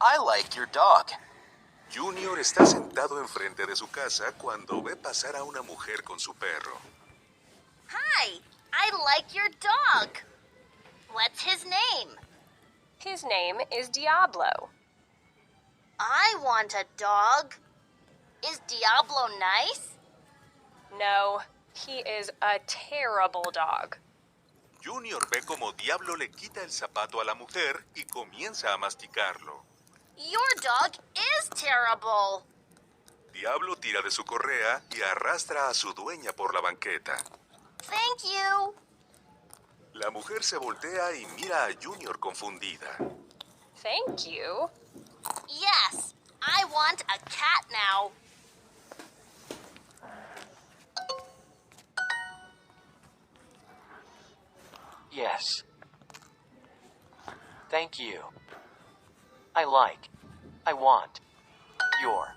I like your dog. Junior está sentado enfrente de su casa cuando ve pasar a una mujer con su perro. Hi, I like your dog. What's his name? His name is Diablo. I want a dog. Is Diablo nice? No, he is a terrible dog. Junior ve como Diablo le quita el zapato a la mujer y comienza a masticarlo. Your dog is terrible. Diablo tira de su correa y arrastra a su dueña por la banqueta. Thank you. La mujer se voltea y mira a Junior confundida. Thank you. Yes, I want a cat now. Yes. Thank you. I want your